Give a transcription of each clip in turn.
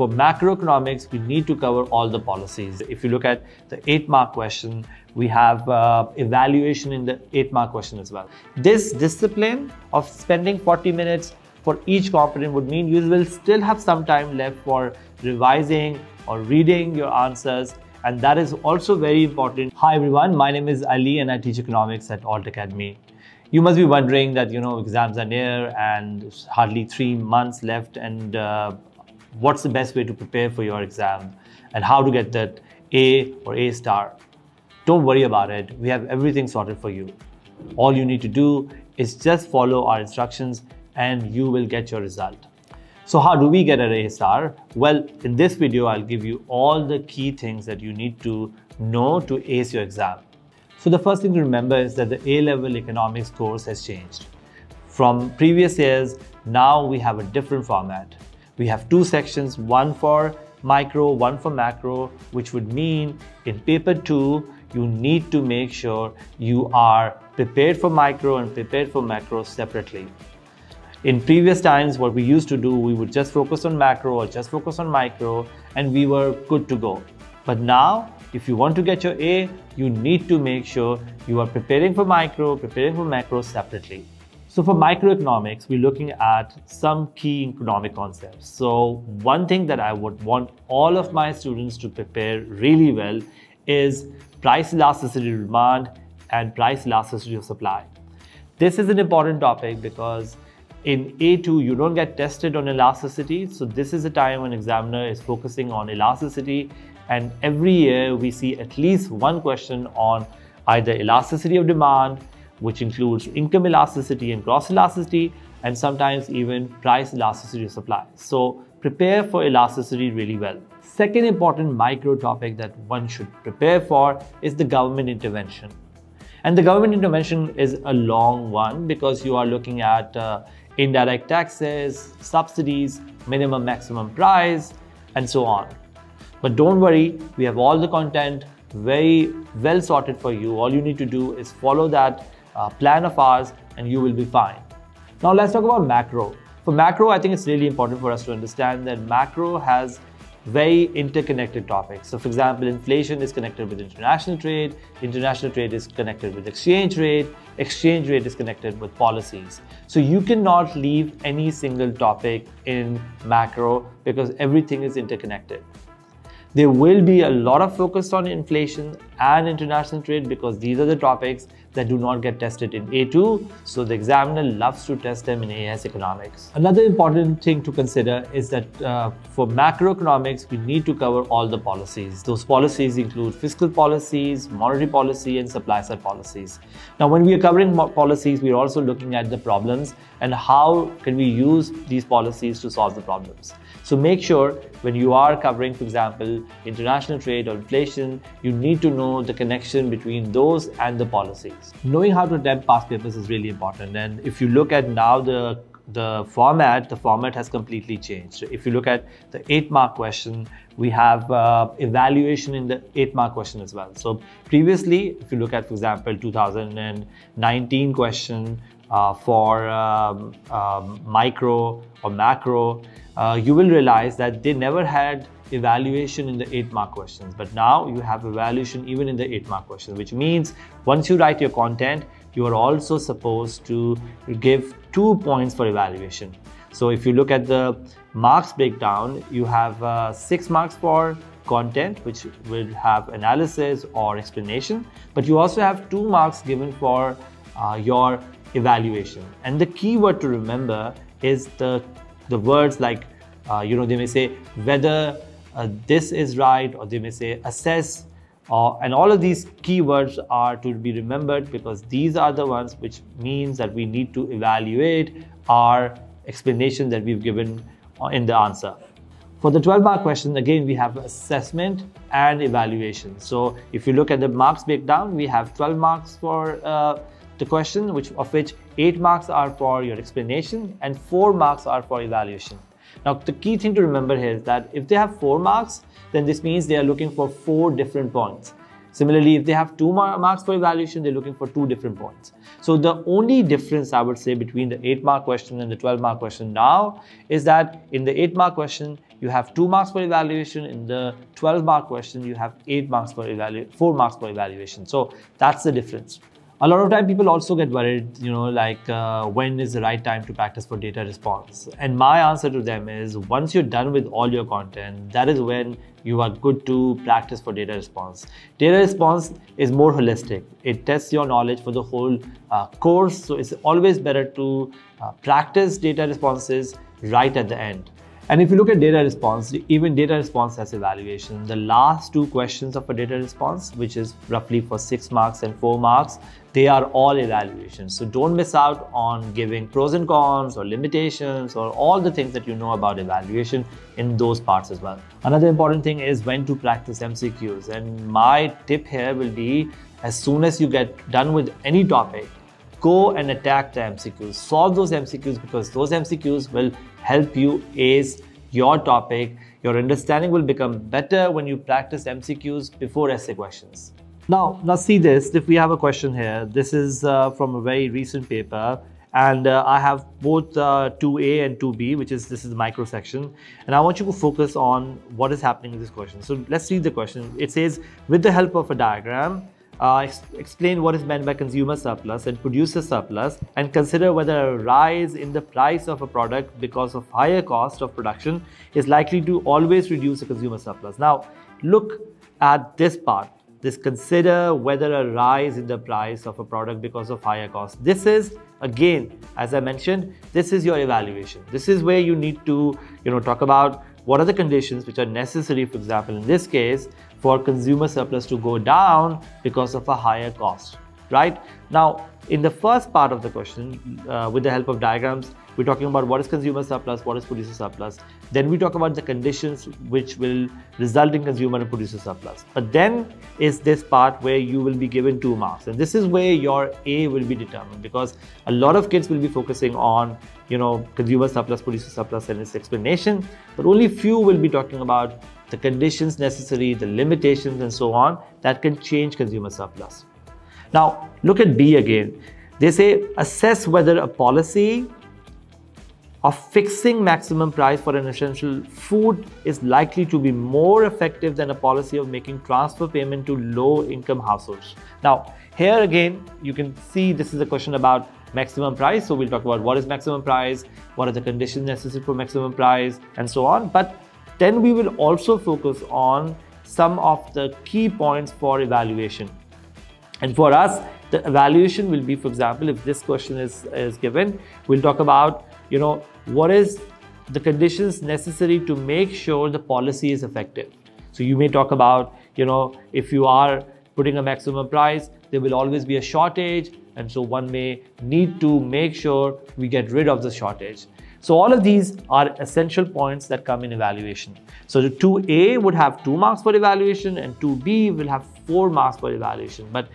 for macroeconomics, we need to cover all the policies. If you look at the 8-mark question, we have evaluation in the 8-mark question as well. This discipline of spending 40 minutes for each component would mean you will still have some time left for revising or reading your answers, and that is also very important. Hi everyone, my name is Ali and I teach economics at Alt Academy. You must be wondering that exams are near and hardly 3 months left, and what's the best way to prepare for your exam and how to get that A or A star. Don't worry about it. We have everything sorted for you. All you need to do is just follow our instructions and you will get your result. So how do we get an A star? Well, in this video, I'll give you all the key things that you need to know to ace your exam. So the first thing to remember is that the A-level economics course has changed. From previous years, now we have a different format. We have 2 sections, one for micro, one for macro, which would mean in paper 2, you need to make sure you are prepared for micro and prepared for macro separately. In previous times, what we used to do, we would just focus on macro or just focus on micro and we were good to go. But now, if you want to get your A, you need to make sure you are preparing for micro, preparing for macro separately. So for microeconomics, we're looking at some key economic concepts. So one thing that I would want all of my students to prepare really well is price elasticity of demand and price elasticity of supply. This is an important topic because in A2, you don't get tested on elasticity. So this is a time when examiner is focusing on elasticity. And every year we see at least one question on either elasticity of demand, which includes income elasticity and cross elasticity, and sometimes even price elasticity of supply. So prepare for elasticity really well. Second important micro topic that one should prepare for is the government intervention. And the government intervention is a long one because you are looking at indirect taxes, subsidies, minimum maximum price, and so on. But don't worry, we have all the content very well sorted for you. All you need to do is follow that plan of ours and you will be fine. Now let's talk about macro. For macro, I think it's really important for us to understand that macro has very interconnected topics. So for example, inflation is connected with international trade is connected with exchange rate is connected with policies. So you cannot leave any single topic in macro because everything is interconnected. There will be a lot of focus on inflation and international trade because these are the topics that do not get tested in A2, so the examiner loves to test them in AS economics. Another important thing to consider is that for macroeconomics, we need to cover all the policies. Those policies include fiscal policies, monetary policy, and supply side policies. Now, when we are covering policies, we are also looking at the problems and how can we use these policies to solve the problems. So make sure when you are covering, for example, international trade or inflation, you need to know the connection between those and the policies. Knowing how to attempt past papers is really important. And if you look at now the format has completely changed. So if you look at the 8-mark question, we have evaluation in the 8-mark question as well. So previously, if you look at, for example, 2019 question for micro or macro, you will realize that they never had evaluation in the 8-mark questions, but now you have evaluation even in the 8-mark questions, which means once you write your content, you are also supposed to give 2 points for evaluation. So if you look at the marks breakdown, you have 6 marks for content, which will have analysis or explanation, but you also have 2 marks given for your evaluation. And the key word to remember is the words like, they may say whether this is right, or they may say assess, and all of these keywords are to be remembered because these are the ones which means that we need to evaluate our explanation that we've given in the answer. For the 12-mark question, again, we have assessment and evaluation. So if you look at the marks breakdown, we have 12 marks for the question, of which 8 marks are for your explanation and 4 marks are for evaluation. Now, the key thing to remember here is that if they have 4 marks, then this means they are looking for 4 different points. Similarly, if they have 2 marks for evaluation, they're looking for 2 different points. So the only difference I would say between the 8-mark question and the 12-mark question now is that in the 8-mark question, you have 2 marks for evaluation. In the 12-mark question, you have 4 marks for evaluation. So that's the difference. A lot of time people also get worried, when is the right time to practice for data response? And my answer to them is, once you're done with all your content, that is when you are good to practice for data response. Data response is more holistic. It tests your knowledge for the whole course. So it's always better to practice data responses right at the end. And if you look at data response, even data response has evaluation. The last 2 questions of a data response, which is roughly for 6 marks and 4 marks, they are all evaluations. So don't miss out on giving pros and cons or limitations or all the things that you know about evaluation in those parts as well. Another important thing is when to practice MCQs. And my tip here will be, as soon as you get done with any topic, go and attack the MCQs. Solve those MCQs, because those MCQs will help you ace your topic. Your understanding will become better when you practice MCQs before essay questions. Now see this. If we have a question here, this is from a very recent paper, and I have both 2A and 2B, this is the micro section, and I want you to focus on what is happening in this question. So let's read the question. It says, with the help of a diagram, explain what is meant by consumer surplus and producer surplus, and consider whether a rise in the price of a product because of higher cost of production is likely to always reduce a consumer surplus. Now, look at this part. This consider whether a rise in the price of a product because of higher cost. This is, again, as I mentioned, this is your evaluation. This is where you need to, talk about what are the conditions which are necessary, for example, in this case, for consumer surplus to go down because of a higher cost, right? Now, in the first part of the question, with the help of diagrams, we're talking about what is consumer surplus, what is producer surplus. Then we talk about the conditions which will result in consumer and producer surplus. But then is this part where you will be given 2 marks. And this is where your A will be determined, because a lot of kids will be focusing on, consumer surplus, producer surplus and its explanation, but only few will be talking about the conditions necessary, the limitations and so on that can change consumer surplus. Now, look at B again. They say, assess whether a policy of fixing maximum price for an essential food is likely to be more effective than a policy of making transfer payment to low-income households. Now, here again, you can see this is a question about maximum price. So we'll talk about what is maximum price, what are the conditions necessary for maximum price, and so on. But then we will also focus on some of the key points for evaluation. And for us, the evaluation will be, for example, if this question is given, we'll talk about, what is the conditions necessary to make sure the policy is effective. So you may talk about, if you are putting a maximum price, there will always be a shortage. And so one may need to make sure we get rid of the shortage. So all of these are essential points that come in evaluation. So the 2A would have 2 marks for evaluation and 2B will have 4 marks for evaluation. But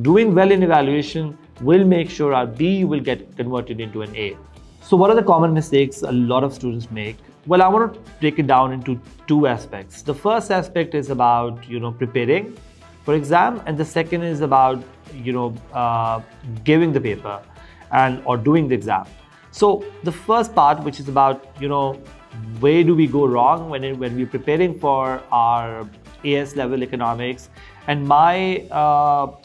doing well in evaluation will make sure our B will get converted into an A. So what are the common mistakes a lot of students make? Well, I want to break it down into 2 aspects. The first aspect is about, preparing for exam, and the second is about, giving the paper or doing the exam. So the first part, which is about, where do we go wrong when we're preparing for our AS level economics, and my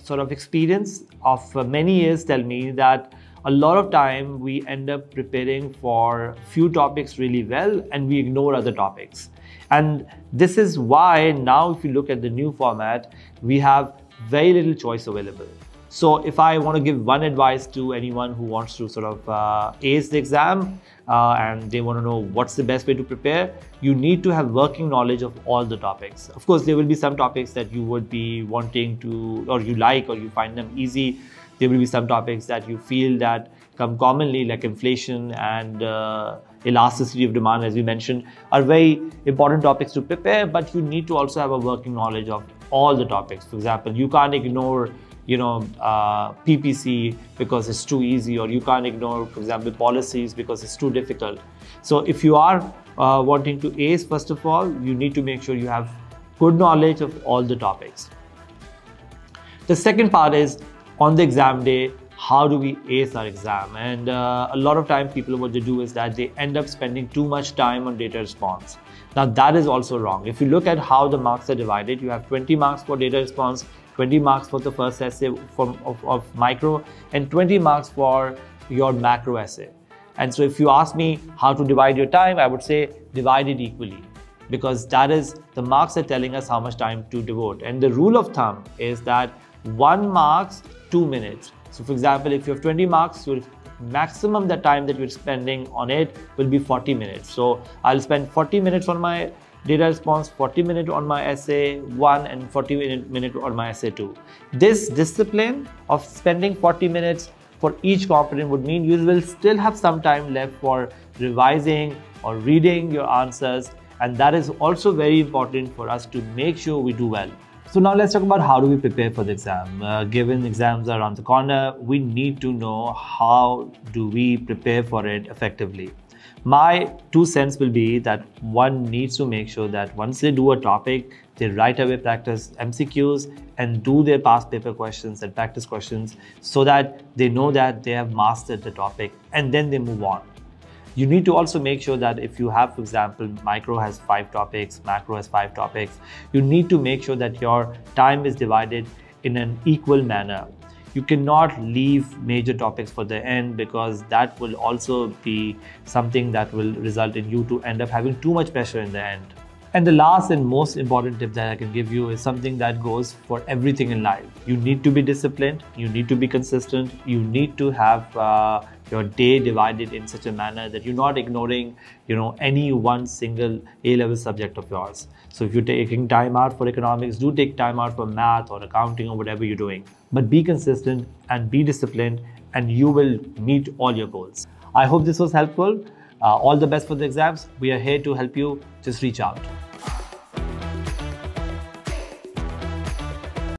sort of experience of many years tell me that a lot of time we end up preparing for few topics really well and we ignore other topics. And this is why now if you look at the new format, we have very little choice available. So if I want to give one advice to anyone who wants to sort of ace the exam and they want to know what's the best way to prepare, you need to have working knowledge of all the topics. Of course, there will be some topics that you would be wanting to, or you like, or you find them easy. There will be some topics that you feel that come commonly, like inflation and elasticity of demand, as we mentioned, are very important topics to prepare, but you need to also have a working knowledge of all the topics. For example, you can't ignore PPC because it's too easy, or you can't ignore, for example, policies because it's too difficult. So if you are wanting to ace, first of all, you need to make sure you have good knowledge of all the topics. The second part is, on the exam day, how do we ace our exam? And a lot of time people, what they do is that they end up spending too much time on data response. Now that is also wrong. If you look at how the marks are divided, you have 20 marks for data response, 20 marks for the first essay of micro, and 20 marks for your macro essay. And so if you ask me how to divide your time, I would say divide it equally, because that is the marks are telling us how much time to devote. And the rule of thumb is that 1 marks 2 minutes. So for example, if you have 20 marks, your maximum the time that you're spending on it will be 40 minutes. So I'll spend 40 minutes on my data response, 40 minutes on my essay 1, and 40 minutes on my essay 2. This discipline of spending 40 minutes for each component would mean you will still have some time left for revising or reading your answers, and that is also very important for us to make sure we do well. So now let's talk about how do we prepare for the exam. Given exams are around the corner, we need to know how do we prepare for it effectively. My 2 cents will be that one needs to make sure that once they do a topic, they right away practice MCQs and do their past paper questions and practice questions so that they know that they have mastered the topic, and then they move on. You need to also make sure that if you have, for example, micro has 5 topics, macro has 5 topics, you need to make sure that your time is divided in an equal manner. You cannot leave major topics for the end, because that will also be something that will result in you to end up having too much pressure in the end. And the last and most important tip that I can give you is something that goes for everything in life. You need to be disciplined, you need to be consistent, you need to have your day divided in such a manner that you're not ignoring, any one single A-level subject of yours. So if you're taking time out for economics, do take time out for math or accounting or whatever you're doing. But be consistent and be disciplined, and you will meet all your goals. I hope this was helpful. All the best for the exams. We are here to help you. Just reach out.